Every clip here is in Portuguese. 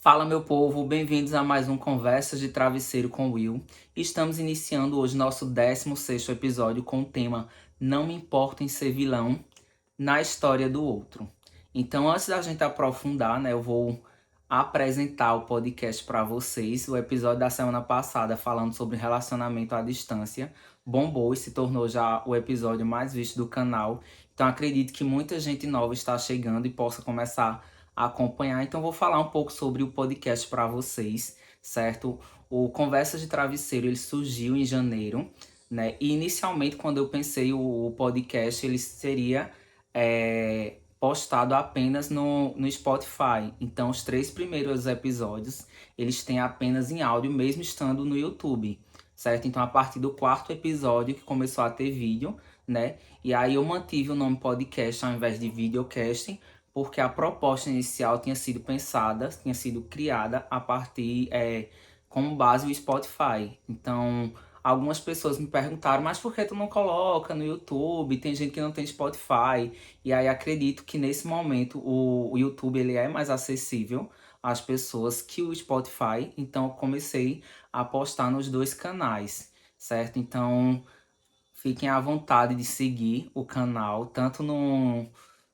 Fala, meu povo, bem-vindos a mais um Conversas de Travesseiro com Will. Estamos iniciando hoje nosso 16º episódio com o tema Não me importo em ser vilão na história do outro. Então, antes da gente aprofundar, eu vou apresentar o podcast para vocês. O episódio da semana passada, falando sobre relacionamento à distância, bombou e se tornou já o episódio mais visto do canal. Então, acredito que muita gente nova está chegando e possa começar a acompanhar. Então, vou falar um pouco sobre o podcast para vocês, certo? O Conversas de Travesseiro, ele surgiu em janeiro, né? E inicialmente, quando eu pensei o podcast, ele seria postado apenas no Spotify. Então, os 3 primeiros episódios, eles têm apenas em áudio, mesmo estando no YouTube, certo? Então, a partir do 4º episódio que começou a ter vídeo, né? E aí eu mantive o nome podcast ao invés de videocast, porque a proposta inicial tinha sido pensada, tinha sido criada a partir, como base o Spotify. Então, algumas pessoas me perguntaram, mas por que tu não coloca no YouTube? Tem gente que não tem Spotify. E aí acredito que nesse momento o YouTube ele é mais acessível às pessoas que o Spotify. Então eu comecei a postar nos dois canais, certo? Então fiquem à vontade de seguir o canal, tanto no,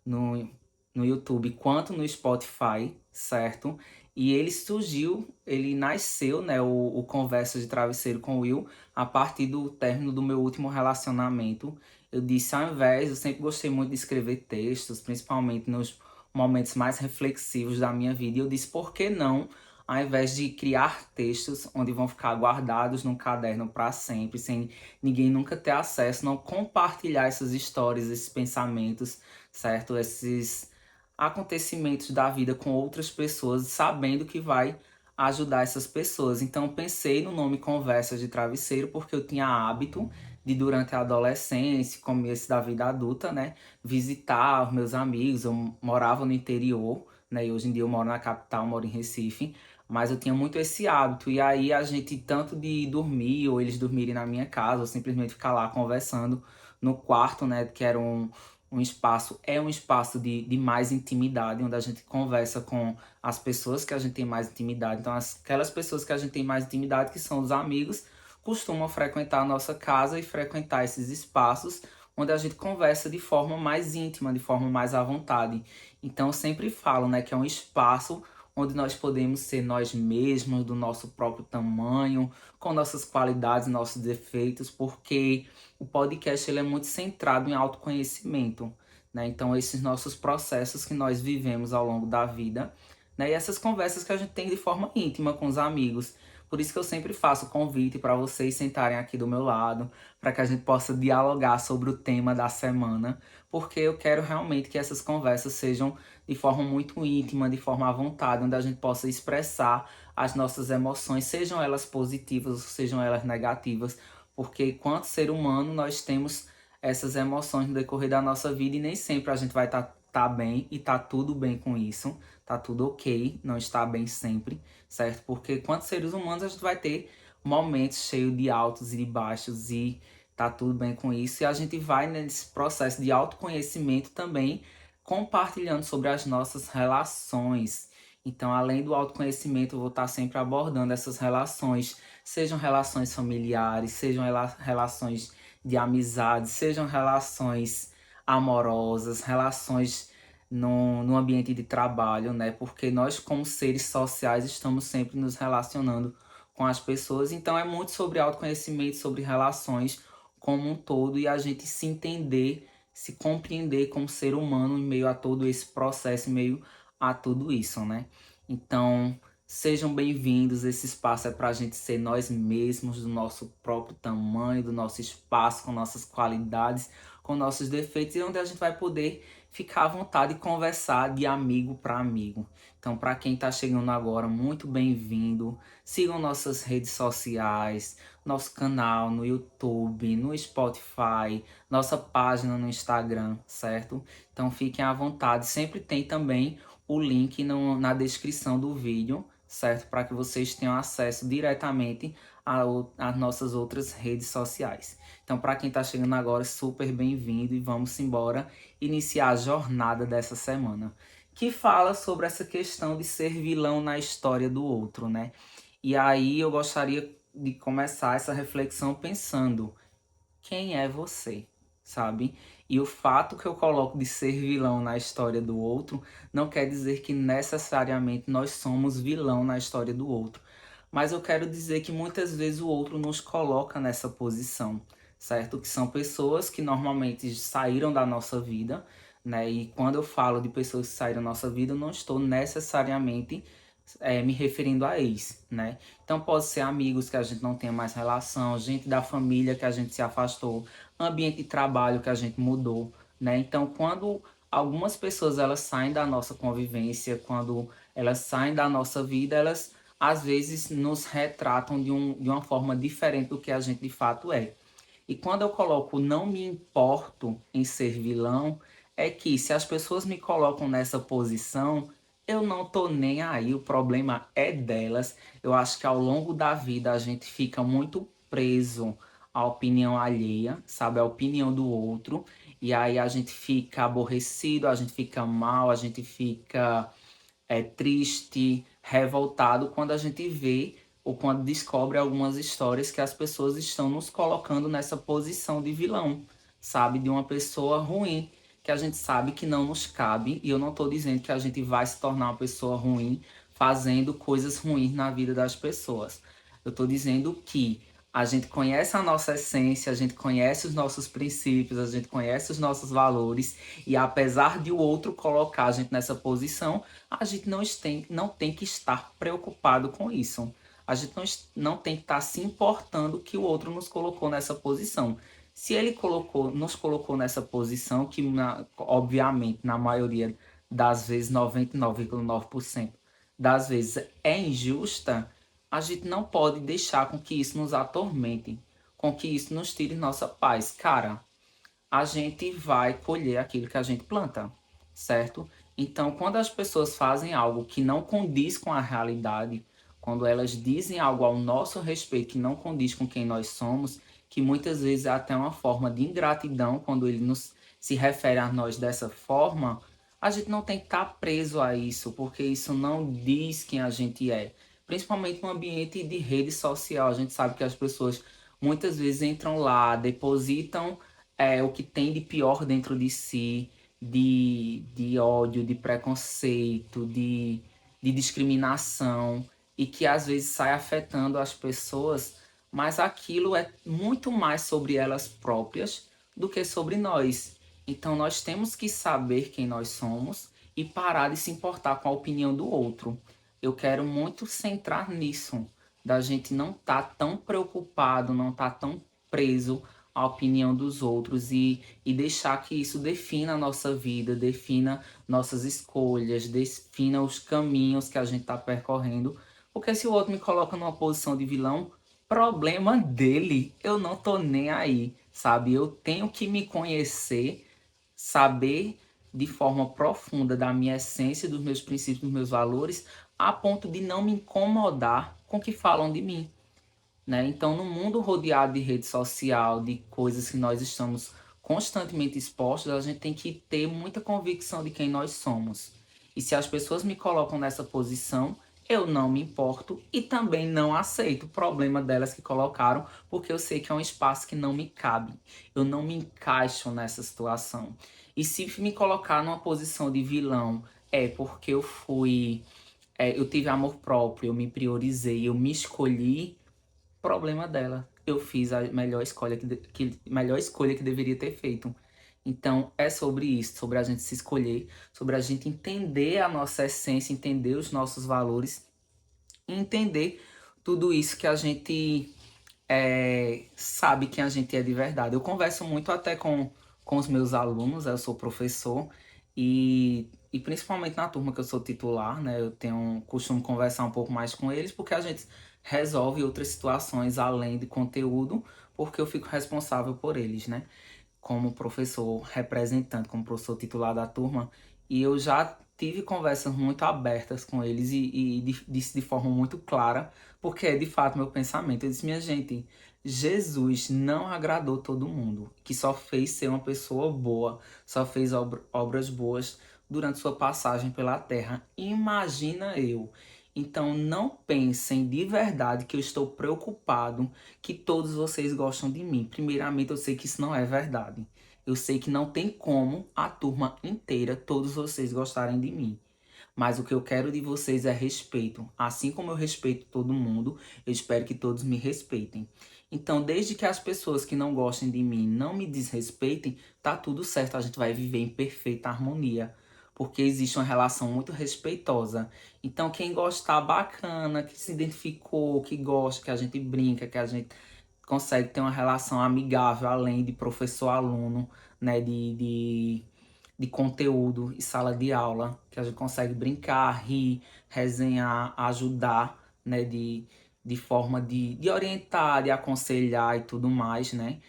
no YouTube quanto no Spotify, certo? E ele surgiu, ele nasceu, né, o Conversa de Travesseiro com o Will, a partir do término do meu último relacionamento. Eu disse, ao invés, eu sempre gostei muito de escrever textos, principalmente nos momentos mais reflexivos da minha vida. E eu disse, por que não, ao invés de criar textos onde vão ficar guardados num caderno para sempre, sem ninguém nunca ter acesso, não compartilhar essas histórias, esses pensamentos, certo? Esses acontecimentos da vida com outras pessoas, sabendo que vai ajudar essas pessoas. Então pensei no nome Conversas de Travesseiro porque eu tinha hábito de durante a adolescência, começo da vida adulta, né, visitar os meus amigos. Eu morava no interior, né, e hoje em dia eu moro na capital, moro em Recife, mas eu tinha muito esse hábito. E aí a gente, tanto de dormir, ou eles dormirem na minha casa, ou simplesmente ficar lá conversando no quarto, né? Que era um espaço, é um espaço de mais intimidade, onde a gente conversa com as pessoas que a gente tem mais intimidade. Então, aquelas pessoas que a gente tem mais intimidade, que são os amigos, costumam frequentar a nossa casa e frequentar esses espaços onde a gente conversa de forma mais íntima, de forma mais à vontade. Então, eu sempre falo, né, que é um espaço onde nós podemos ser nós mesmos, do nosso próprio tamanho, com nossas qualidades, nossos defeitos, porque o podcast ele é muito centrado em autoconhecimento, né? Então, esses nossos processos que nós vivemos ao longo da vida, né? E essas conversas que a gente tem de forma íntima com os amigos. Por isso que eu sempre faço o convite para vocês sentarem aqui do meu lado, para que a gente possa dialogar sobre o tema da semana, porque eu quero realmente que essas conversas sejam de forma muito íntima, de forma à vontade, onde a gente possa expressar as nossas emoções, sejam elas positivas ou sejam elas negativas, porque enquanto ser humano nós temos essas emoções no decorrer da nossa vida e nem sempre a gente vai tá bem e tá tudo bem com isso, tá tudo ok, não está bem sempre, certo? Porque enquanto seres humanos a gente vai ter momentos cheios de altos e de baixos e tá tudo bem com isso e a gente vai nesse processo de autoconhecimento também compartilhando sobre as nossas relações. Então, além do autoconhecimento, eu vou estar sempre abordando essas relações, sejam relações familiares, sejam relações de amizade, sejam relações amorosas, relações no ambiente de trabalho, né? Porque nós, como seres sociais, estamos sempre nos relacionando com as pessoas. Então, é muito sobre autoconhecimento, sobre relações como um todo e a gente se entender, se compreender como ser humano em meio a todo esse processo, em meio a tudo isso, né? Então, sejam bem-vindos. Esse espaço é para a gente ser nós mesmos, do nosso próprio tamanho, do nosso espaço, com nossas qualidades, com nossos defeitos, e onde a gente vai poder ficar à vontade e conversar de amigo para amigo. Então, para quem está chegando agora, muito bem-vindo. Sigam nossas redes sociais, nosso canal no YouTube, no Spotify, nossa página no Instagram, certo? Então fiquem à vontade. Sempre tem também o link na descrição do vídeo, certo? Para que vocês tenham acesso diretamente às nossas outras redes sociais. Então, para quem está chegando agora, super bem-vindo e vamos embora iniciar a jornada dessa semana. que fala sobre essa questão de ser vilão na história do outro, né? E aí eu gostaria de começar essa reflexão pensando: quem é você, sabe? E o fato que eu coloco de ser vilão na história do outro não quer dizer que necessariamente nós somos vilão na história do outro. Mas eu quero dizer que muitas vezes o outro nos coloca nessa posição, certo? Que são pessoas que normalmente saíram da nossa vida, né? E quando eu falo de pessoas que saíram da nossa vida, eu não estou necessariamente me referindo a ex, né? Então pode ser amigos que a gente não tenha mais relação, gente da família que a gente se afastou, ambiente de trabalho que a gente mudou, né? Então quando algumas pessoas elas saem da nossa convivência, quando elas saem da nossa vida, elas às vezes nos retratam de uma forma diferente do que a gente de fato é. E quando eu coloco não me importo em ser vilão, é que se as pessoas me colocam nessa posição, eu não tô nem aí, o problema é delas. Eu acho que ao longo da vida a gente fica muito preso à opinião alheia, sabe? À opinião do outro. E aí a gente fica aborrecido, a gente fica mal, a gente fica triste, revoltado quando a gente vê ou quando descobre algumas histórias que as pessoas estão nos colocando nessa posição de vilão, sabe? De uma pessoa ruim, que a gente sabe que não nos cabe. E eu não estou dizendo que a gente vai se tornar uma pessoa ruim fazendo coisas ruins na vida das pessoas. Eu estou dizendo que a gente conhece a nossa essência, a gente conhece os nossos princípios, a gente conhece os nossos valores, e apesar de o outro colocar a gente nessa posição, a gente não tem que estar preocupado com isso. A gente não tem que estar se importando que o outro nos colocou nessa posição. Se ele nos colocou nessa posição, que obviamente na maioria das vezes, 99,9% das vezes é injusta, a gente não pode deixar com que isso nos atormente, com que isso nos tire nossa paz. Cara, a gente vai colher aquilo que a gente planta, certo? Então, quando as pessoas fazem algo que não condiz com a realidade, quando elas dizem algo ao nosso respeito que não condiz com quem nós somos, que muitas vezes é até uma forma de ingratidão quando ele se refere a nós dessa forma, a gente não tem que estar preso a isso, porque isso não diz quem a gente é. Principalmente no ambiente de rede social, a gente sabe que as pessoas muitas vezes entram lá, depositam o que tem de pior dentro de si, de ódio, de preconceito, de discriminação, e que às vezes sai afetando as pessoas, mas aquilo é muito mais sobre elas próprias do que sobre nós. Então nós temos que saber quem nós somos e parar de se importar com a opinião do outro. Eu quero muito centrar nisso, da gente não estar tão preocupado, não estar tão preso a opinião dos outros e deixar que isso defina a nossa vida, defina nossas escolhas, defina os caminhos que a gente está percorrendo. Porque se o outro me coloca numa posição de vilão, problema dele, eu não tô nem aí, sabe? Eu tenho que me conhecer, saber de forma profunda da minha essência, dos meus princípios, dos meus valores, a ponto de não me incomodar com o que falam de mim, né? Então, no mundo rodeado de rede social, de coisas que nós estamos constantemente expostos, a gente tem que ter muita convicção de quem nós somos. E se as pessoas me colocam nessa posição, eu não me importo e também não aceito o problema delas que colocaram, porque eu sei que é um espaço que não me cabe. Eu não me encaixo nessa situação. E se me colocar numa posição de vilão, é porque eu tive amor próprio, eu me priorizei, eu me escolhi. Problema dela. Eu fiz a melhor escolha melhor escolha que deveria ter feito. Então, é sobre isso, sobre a gente se escolher, sobre a gente entender a nossa essência, entender os nossos valores, e entender tudo isso que a gente sabe quem a gente é de verdade. Eu converso muito até com os meus alunos, eu sou professor, e principalmente na turma que eu sou titular, né? Eu tenho costumo conversar um pouco mais com eles, porque a gente resolve outras situações além de conteúdo, porque eu fico responsável por eles, né? Como professor representante, como professor titular da turma, e eu já tive conversas muito abertas com eles e disse de forma muito clara, porque é de fato meu pensamento. Eu disse, minha gente, Jesus não agradou todo mundo, que só fez ser uma pessoa boa, só fez obras boas, durante sua passagem pela Terra. Imagina eu. Então não pensem de verdade que eu estou preocupado que todos vocês gostam de mim. Primeiramente, eu sei que isso não é verdade. Eu sei que não tem como a turma inteira, todos vocês gostarem de mim. Mas o que eu quero de vocês é respeito. Assim como eu respeito todo mundo, eu espero que todos me respeitem. Então, desde que as pessoas que não gostem de mim não me desrespeitem, tá tudo certo, a gente vai viver em perfeita harmonia. Porque existe uma relação muito respeitosa. Então, quem gostar, bacana, que se identificou, que gosta, que a gente brinca, que a gente consegue ter uma relação amigável, além de professor-aluno, né, de conteúdo e sala de aula, que a gente consegue brincar, rir, resenhar, ajudar, né, de forma de orientar, de aconselhar e tudo mais, né?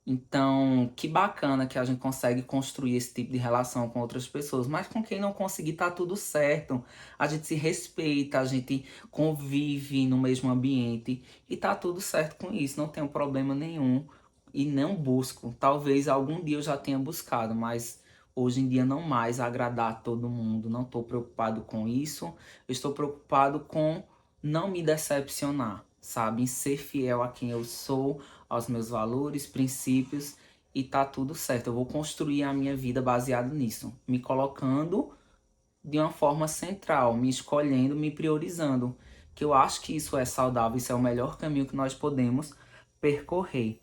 Então, que bacana que a gente consegue construir esse tipo de relação com outras pessoas, mas com quem não conseguir tá tudo certo. A gente se respeita, a gente convive no mesmo ambiente e tá tudo certo com isso, não tenho problema nenhum e não busco. Talvez algum dia eu já tenha buscado, mas hoje em dia não mais agradar todo mundo. Não estou preocupado com isso, eu estou preocupado com não me decepcionar, sabe? Em ser fiel a quem eu sou, aos meus valores, princípios e tá tudo certo. Eu vou construir a minha vida baseado nisso, me colocando de uma forma central, me escolhendo, me priorizando, que eu acho que isso é saudável, isso é o melhor caminho que nós podemos percorrer.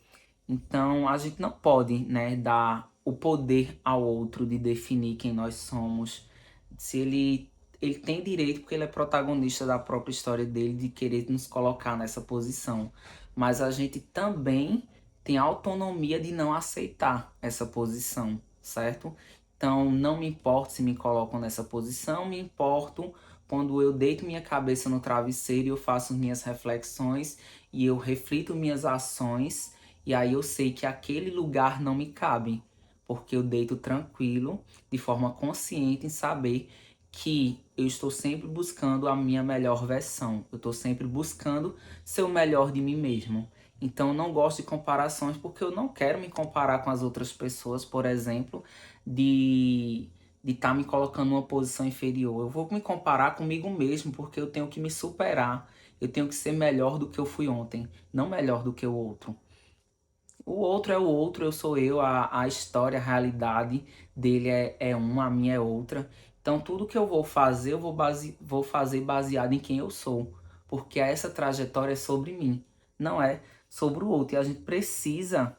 Então, a gente não pode, né, dar o poder ao outro de definir quem nós somos. Se ele tem direito, porque ele é protagonista da própria história dele, de querer nos colocar nessa posição. Mas a gente também tem autonomia de não aceitar essa posição, certo? Então, não me importo se me colocam nessa posição, me importo quando eu deito minha cabeça no travesseiro e eu faço minhas reflexões e eu reflito minhas ações, e aí eu sei que aquele lugar não me cabe, porque eu deito tranquilo, de forma consciente, em saber que eu estou sempre buscando a minha melhor versão, eu estou sempre buscando ser o melhor de mim mesmo. Então, eu não gosto de comparações porque eu não quero me comparar com as outras pessoas, por exemplo, de estar me colocando numa posição inferior. Eu vou me comparar comigo mesmo porque eu tenho que me superar. Eu tenho que ser melhor do que eu fui ontem, não melhor do que o outro. O outro é o outro, eu sou eu, a história, a realidade dele é uma, a minha é outra. Então tudo que eu vou fazer, vou fazer baseado em quem eu sou. Porque essa trajetória é sobre mim, não é sobre o outro. E a gente precisa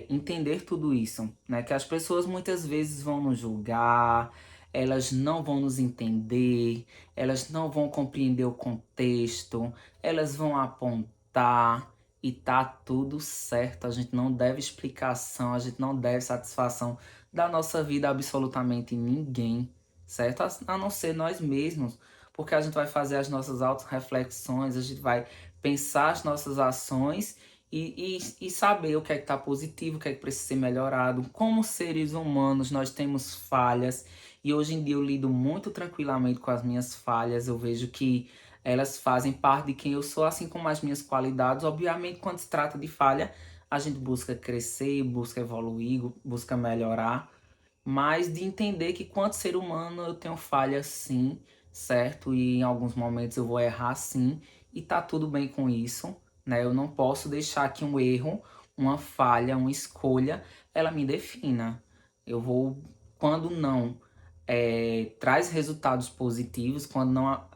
entender tudo isso, né? Que as pessoas muitas vezes vão nos julgar, elas não vão nos entender, elas não vão compreender o contexto, elas vão apontar e tá tudo certo. A gente não deve explicação, a gente não deve satisfação da nossa vida a absolutamente ninguém, certo? A não ser nós mesmos, porque a gente vai fazer as nossas auto-reflexões, a gente vai pensar as nossas ações e saber o que é que está positivo, o que é que precisa ser melhorado. Como seres humanos, nós temos falhas e hoje em dia eu lido muito tranquilamente com as minhas falhas. Eu vejo que elas fazem parte de quem eu sou, assim como as minhas qualidades. Obviamente, quando se trata de falha, a gente busca crescer, busca evoluir, busca melhorar, mas de entender que, quanto ser humano, eu tenho falhas sim, certo? E em alguns momentos eu vou errar sim, e tá tudo bem com isso, né? Eu não posso deixar que um erro, uma falha, uma escolha, ela me defina. Eu vou, quando não traz resultados positivos, quando não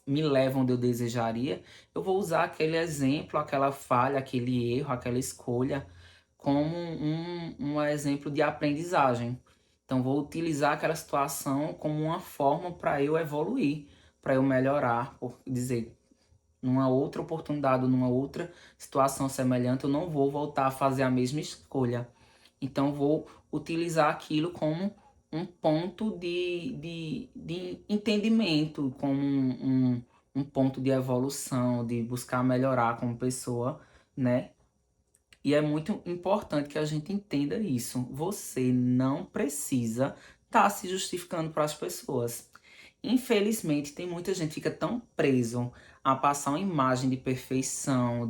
me levam onde eu desejaria, eu vou usar aquele exemplo, aquela falha, aquele erro, aquela escolha como um exemplo de aprendizagem. Então, vou utilizar aquela situação como uma forma para eu evoluir, para eu melhorar, por dizer, numa outra oportunidade, numa outra situação semelhante, eu não vou voltar a fazer a mesma escolha. Então, vou utilizar aquilo como um ponto de entendimento, como um ponto de evolução, de buscar melhorar como pessoa, né? E é muito importante que a gente entenda isso. Você não precisa estar se justificando para as pessoas. Infelizmente, tem muita gente que fica tão preso a passar uma imagem de perfeição,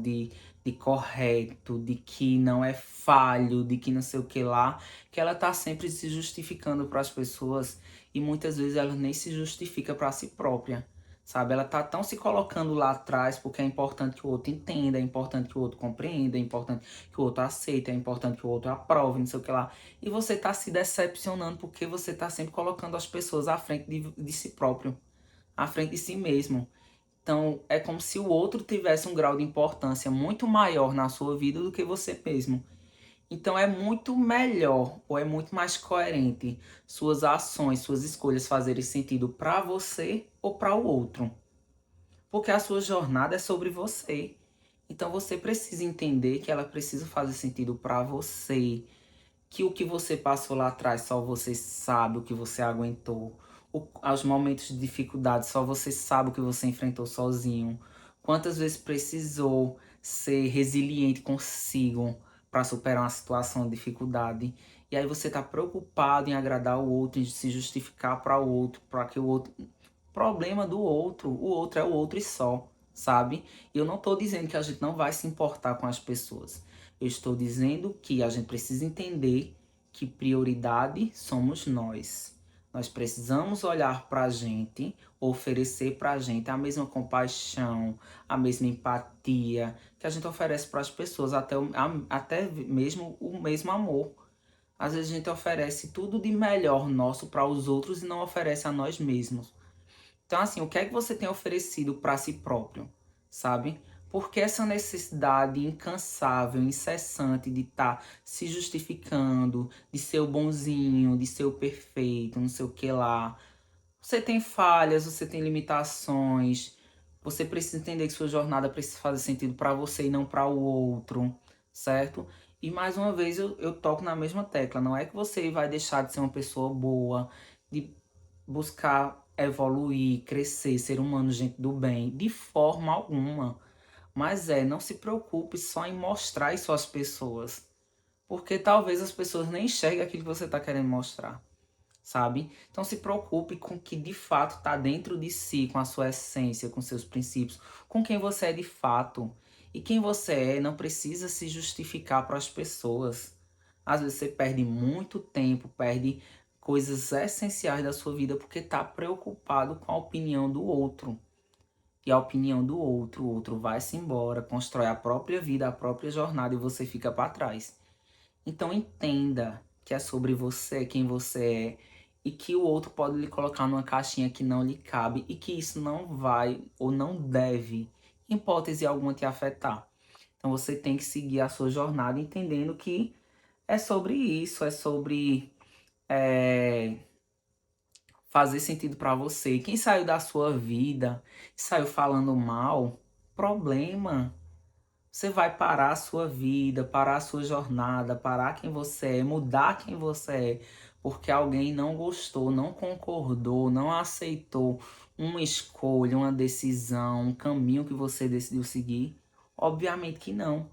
de correto, de que não é falho, de que não sei o que lá, que ela tá sempre se justificando para as pessoas e muitas vezes ela nem se justifica para si própria. Sabe, ela tá tão se colocando lá atrás porque é importante que o outro entenda, é importante que o outro compreenda, é importante que o outro aceite, é importante que o outro aprove, não sei o que lá. E você tá se decepcionando porque você tá sempre colocando as pessoas à frente de si próprio, à frente de si mesmo. Então, é como se o outro tivesse um grau de importância muito maior na sua vida do que você mesmo. Então, é muito melhor ou é muito mais coerente suas ações, suas escolhas fazerem sentido para você ou para o outro. Porque a sua jornada é sobre você. Então, você precisa entender que ela precisa fazer sentido para você, que o que você passou lá atrás só você sabe o que você aguentou. Aos momentos de dificuldade só você sabe o que você enfrentou sozinho. Quantas vezes precisou ser resiliente consigo para superar uma situação de dificuldade. E aí você está preocupado em agradar o outro, em se justificar para o outro, para que o outro. Problema do outro, o outro é o outro e só, sabe? E eu não estou dizendo que a gente não vai se importar com as pessoas. Eu estou dizendo que a gente precisa entender que prioridade somos nós. Nós precisamos olhar para a gente, oferecer para a gente a mesma compaixão, a mesma empatia que a gente oferece para as pessoas, até mesmo o mesmo amor. Às vezes a gente oferece tudo de melhor nosso para os outros e não oferece a nós mesmos. Então, assim, o que é que você tem oferecido para si próprio, sabe? Porque essa necessidade incansável, incessante de estar se justificando, de ser o bonzinho, de ser o perfeito, não sei o que lá. Você tem falhas, você tem limitações. Você precisa entender que sua jornada precisa fazer sentido para você e não para o outro, certo? E mais uma vez eu toco na mesma tecla. Não é que você vai deixar de ser uma pessoa boa, de buscar evoluir, crescer, ser humano, gente do bem, de forma alguma. Mas não se preocupe só em mostrar isso às pessoas. Porque talvez as pessoas nem enxerguem aquilo que você está querendo mostrar, sabe? Então se preocupe com o que de fato está dentro de si, com a sua essência, com seus princípios, com quem você é de fato. E quem você é não precisa se justificar para as pessoas. Às vezes você perde muito tempo, perde coisas essenciais da sua vida porque está preocupado com a opinião do outro. E a opinião do outro, o outro vai-se embora, constrói a própria vida, a própria jornada e você fica para trás. Então entenda que é sobre você, quem você é, e que o outro pode lhe colocar numa caixinha que não lhe cabe e que isso não vai ou não deve, em hipótese alguma, te afetar. Então você tem que seguir a sua jornada entendendo que é sobre isso, é sobre é, fazer sentido para você. Quem saiu da sua vida, saiu falando mal, problema. Você vai parar a sua vida, parar a sua jornada, parar quem você é, mudar quem você é, porque alguém não gostou, não concordou, não aceitou uma escolha, uma decisão, um caminho que você decidiu seguir? Obviamente que não.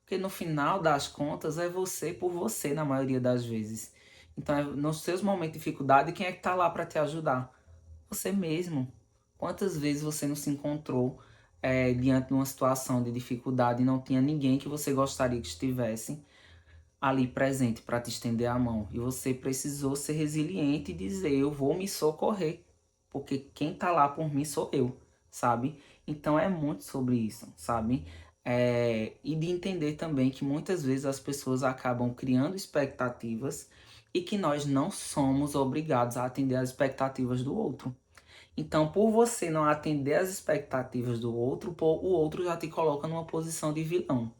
Porque no final das contas é você por você na maioria das vezes. Então, nos seus momentos de dificuldade, quem é que está lá para te ajudar? Você mesmo. Quantas vezes você não se encontrou diante de uma situação de dificuldade e não tinha ninguém que você gostaria que estivesse ali presente para te estender a mão? E você precisou ser resiliente e dizer: eu vou me socorrer, porque quem tá lá por mim sou eu, sabe? Então é muito sobre isso, sabe? E de entender também que muitas vezes as pessoas acabam criando expectativas e que nós não somos obrigados a atender às expectativas do outro. Então, por você não atender às expectativas do outro, o outro já te coloca numa posição de vilão,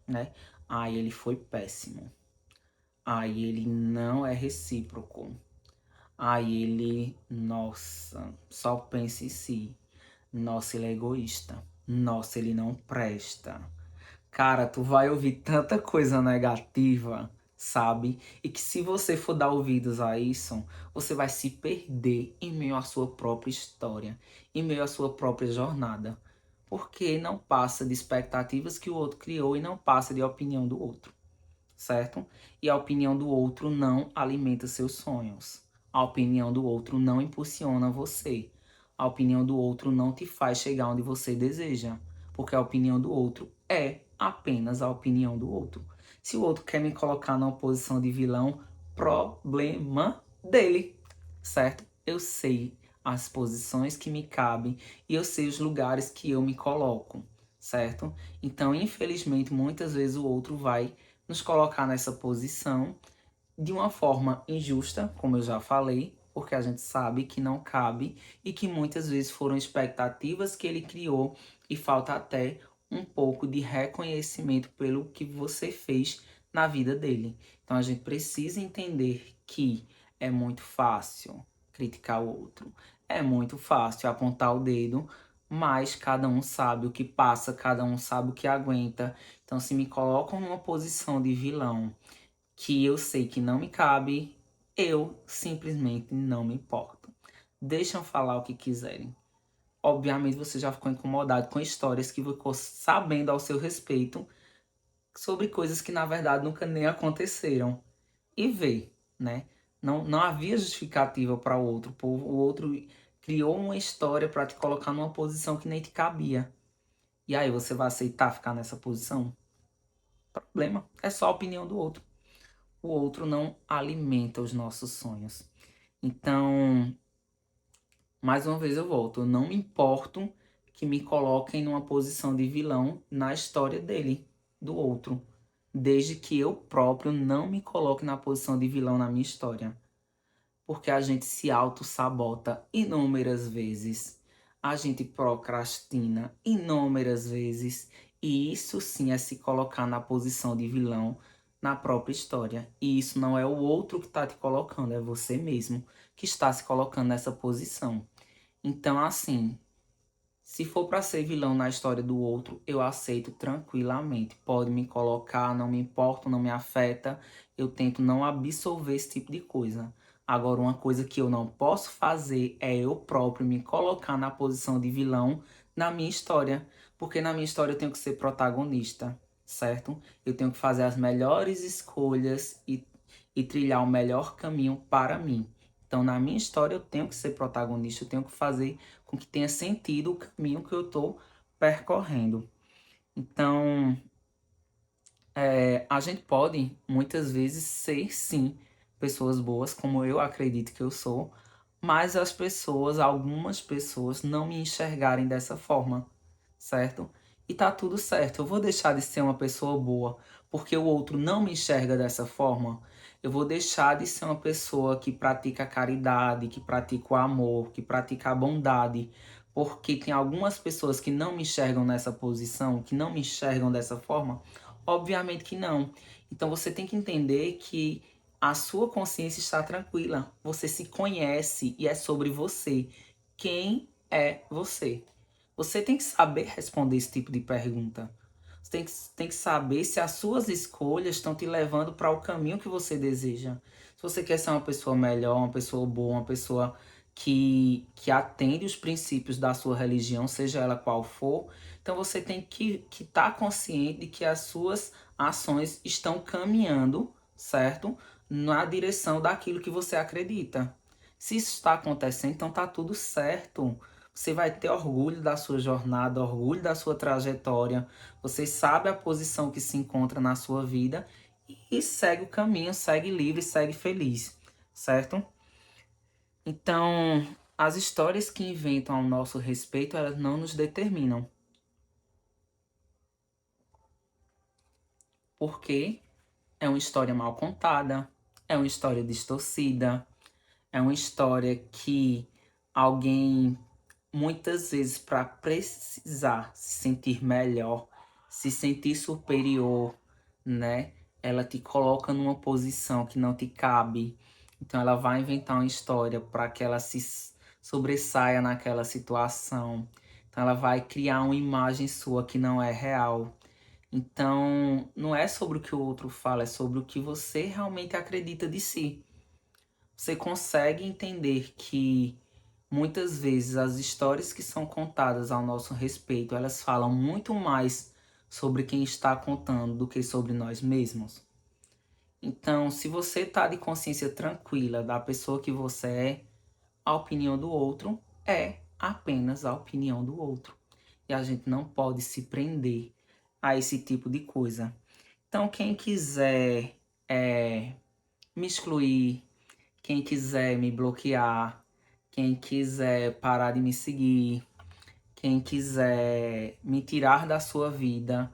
né? Ai, ele foi péssimo. Ai, ele não é recíproco. Ai, ele, nossa, só pensa em si. Nossa, ele é egoísta. Nossa, ele não presta. Cara, tu vai ouvir tanta coisa negativa, sabe? E que se você for dar ouvidos a isso, você vai se perder em meio à sua própria história, em meio à sua própria jornada. Porque não passa de expectativas que o outro criou e não passa de opinião do outro, certo? E a opinião do outro não alimenta seus sonhos. A opinião do outro não impulsiona você. A opinião do outro não te faz chegar onde você deseja. Porque a opinião do outro é apenas a opinião do outro. Se o outro quer me colocar numa posição de vilão, problema dele, certo? Eu sei as posições que me cabem e eu sei os lugares que eu me coloco, certo? Então, infelizmente, muitas vezes o outro vai nos colocar nessa posição de uma forma injusta, como eu já falei, porque a gente sabe que não cabe e que muitas vezes foram expectativas que ele criou e falta até um pouco de reconhecimento pelo que você fez na vida dele. Então a gente precisa entender que é muito fácil criticar o outro, é muito fácil apontar o dedo, mas cada um sabe o que passa, cada um sabe o que aguenta. Então, se me colocam numa posição de vilão que eu sei que não me cabe, eu simplesmente não me importo. Deixam falar o que quiserem. Obviamente você já ficou incomodado com histórias que ficou sabendo ao seu respeito sobre coisas que na verdade nunca nem aconteceram. E vê, né? Não havia justificativa para o outro. O outro criou uma história para te colocar numa posição que nem te cabia. E aí você vai aceitar ficar nessa posição? Problema. É só a opinião do outro. O outro não alimenta os nossos sonhos. Então, mais uma vez eu volto, eu não me importo que me coloquem numa posição de vilão na história dele, do outro, desde que eu próprio não me coloque na posição de vilão na minha história. Porque a gente se auto-sabota inúmeras vezes, a gente procrastina inúmeras vezes, e isso sim é se colocar na posição de vilão na própria história. E isso não é o outro que está te colocando, é você mesmo que está se colocando nessa posição. Então, assim, se for para ser vilão na história do outro, eu aceito tranquilamente. Pode me colocar, não me importa, não me afeta. Eu tento não absorver esse tipo de coisa. Agora, uma coisa que eu não posso fazer é eu próprio me colocar na posição de vilão na minha história. Porque na minha história eu tenho que ser protagonista, certo? Eu tenho que fazer as melhores escolhas e trilhar o melhor caminho para mim. Então, na minha história, eu tenho que ser protagonista, eu tenho que fazer com que tenha sentido o caminho que eu estou percorrendo. Então, a gente pode, muitas vezes, ser, sim, pessoas boas, como eu acredito que eu sou, mas as pessoas, algumas pessoas, não me enxergarem dessa forma, certo? E tá tudo certo. Eu vou deixar de ser uma pessoa boa porque o outro não me enxerga dessa forma. Eu vou deixar de ser uma pessoa que pratica a caridade, que pratica o amor, que pratica a bondade, porque tem algumas pessoas que não me enxergam nessa posição, que não me enxergam dessa forma. Obviamente que não. Então você tem que entender que a sua consciência está tranquila. Você se conhece e é sobre você. Quem é você? Você tem que saber responder esse tipo de pergunta. Você tem que saber se as suas escolhas estão te levando para o caminho que você deseja. Se você quer ser uma pessoa melhor, uma pessoa boa, uma pessoa que atende os princípios da sua religião, seja ela qual for, então você tem que estar consciente de que as suas ações estão caminhando, certo? Na direção daquilo que você acredita. Se isso está acontecendo, então tá tudo certo. Você vai ter orgulho da sua jornada, orgulho da sua trajetória. Você sabe a posição que se encontra na sua vida e segue o caminho, segue livre, segue feliz, certo? Então, as histórias que inventam ao nosso respeito, elas não nos determinam. Porque é uma história mal contada, é uma história distorcida, é uma história que alguém, muitas vezes, para precisar se sentir melhor, se sentir superior, né? Ela te coloca numa posição que não te cabe. Então, ela vai inventar uma história para que ela se sobressaia naquela situação. Então, ela vai criar uma imagem sua que não é real. Então, não é sobre o que o outro fala, é sobre o que você realmente acredita de si. Você consegue entender que muitas vezes as histórias que são contadas ao nosso respeito, elas falam muito mais sobre quem está contando do que sobre nós mesmos. Então, se você está de consciência tranquila da pessoa que você é, a opinião do outro é apenas a opinião do outro. E a gente não pode se prender a esse tipo de coisa. Então, quem quiser me excluir, quem quiser me bloquear, quem quiser parar de me seguir, quem quiser me tirar da sua vida,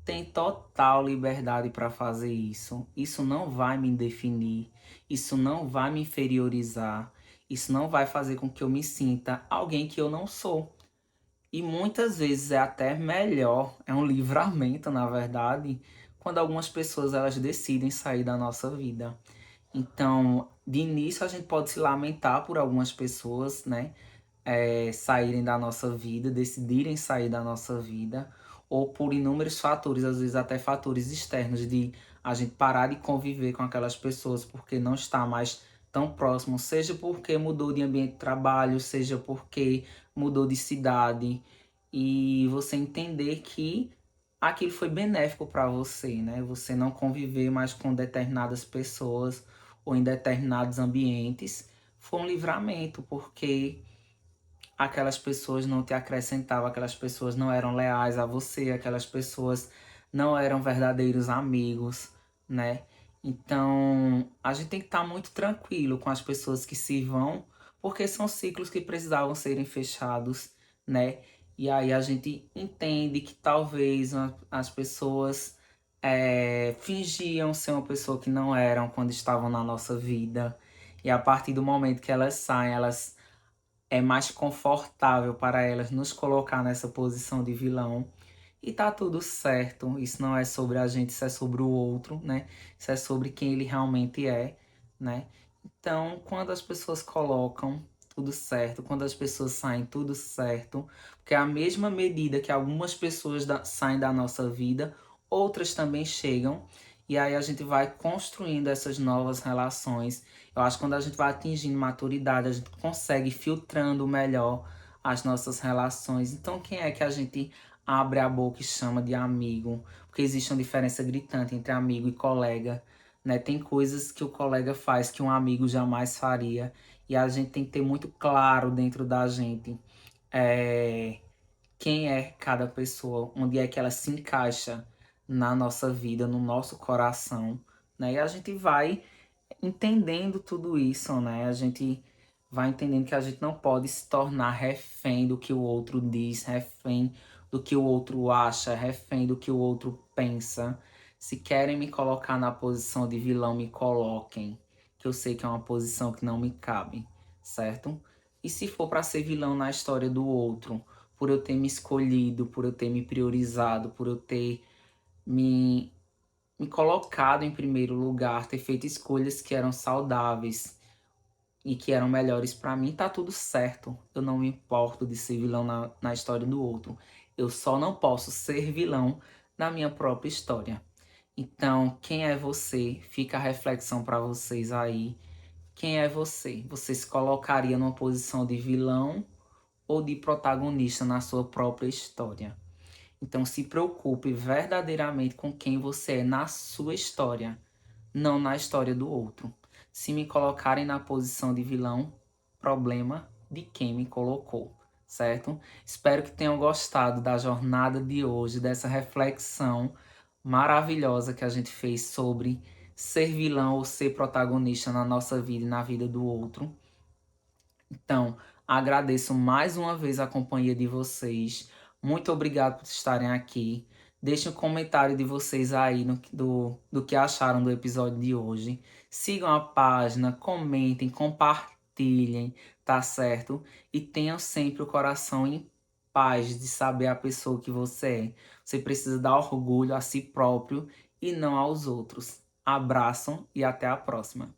tem total liberdade para fazer isso. Isso não vai me definir, isso não vai me inferiorizar, isso não vai fazer com que eu me sinta alguém que eu não sou. E muitas vezes é até melhor, é um livramento, na verdade, quando algumas pessoas elas decidem sair da nossa vida. Então, de início a gente pode se lamentar por algumas pessoas, né? Saírem da nossa vida, decidirem sair da nossa vida, ou por inúmeros fatores, às vezes até fatores externos, de a gente parar de conviver com aquelas pessoas porque não está mais tão próximo, seja porque mudou de ambiente de trabalho, seja porque mudou de cidade, e você entender que aquilo foi benéfico para você, né? Você não conviver mais com determinadas pessoas ou em determinados ambientes foi um livramento, porque aquelas pessoas não te acrescentavam, aquelas pessoas não eram leais a você, aquelas pessoas não eram verdadeiros amigos, né? Então, a gente tem que estar muito tranquilo com as pessoas que se vão, porque são ciclos que precisavam serem fechados, né? E aí a gente entende que talvez as pessoas fingiam ser uma pessoa que não eram quando estavam na nossa vida. E a partir do momento que elas saem, elas é mais confortável para elas nos colocar nessa posição de vilão. E tá tudo certo. Isso não é sobre a gente, isso é sobre o outro, né? Isso é sobre quem ele realmente é, né? Então, quando as pessoas colocam tudo certo, quando as pessoas saem tudo certo, porque é a mesma medida que algumas pessoas saem da nossa vida, outras também chegam, e aí a gente vai construindo essas novas relações. Eu acho que quando a gente vai atingindo maturidade, a gente consegue ir filtrando melhor as nossas relações. Então, quem é que a gente abre a boca e chama de amigo? Porque existe uma diferença gritante entre amigo e colega, né? Tem coisas que o colega faz que um amigo jamais faria, e a gente tem que ter muito claro dentro da gente é, quem é cada pessoa, onde é que ela se encaixa na nossa vida, no nosso coração, né? E a gente vai entendendo tudo isso, né? A gente vai entendendo que a gente não pode se tornar refém do que o outro diz, refém do que o outro acha, refém do que o outro pensa. Se querem me colocar na posição de vilão, me coloquem, que eu sei que é uma posição que não me cabe, certo? E se for para ser vilão na história do outro, por eu ter me escolhido, por eu ter me priorizado, por eu ter me colocado em primeiro lugar, ter feito escolhas que eram saudáveis e que eram melhores para mim, tá tudo certo. Eu não me importo de ser vilão na história do outro. Eu só não posso ser vilão na minha própria história. Então, quem é você? Fica a reflexão para vocês aí. Quem é você? Você se colocaria numa posição de vilão ou de protagonista na sua própria história? Então se preocupe verdadeiramente com quem você é na sua história, não na história do outro. Se me colocarem na posição de vilão, problema de quem me colocou, certo? Espero que tenham gostado da jornada de hoje, dessa reflexão maravilhosa que a gente fez sobre ser vilão ou ser protagonista na nossa vida e na vida do outro. Então, agradeço mais uma vez a companhia de vocês. Muito obrigado por estarem aqui. Deixem um comentário de vocês aí do que acharam do episódio de hoje. Sigam a página, comentem, compartilhem, tá certo? E tenham sempre o coração em paz de saber a pessoa que você é. Você precisa dar orgulho a si próprio e não aos outros. Abraçam e até a próxima.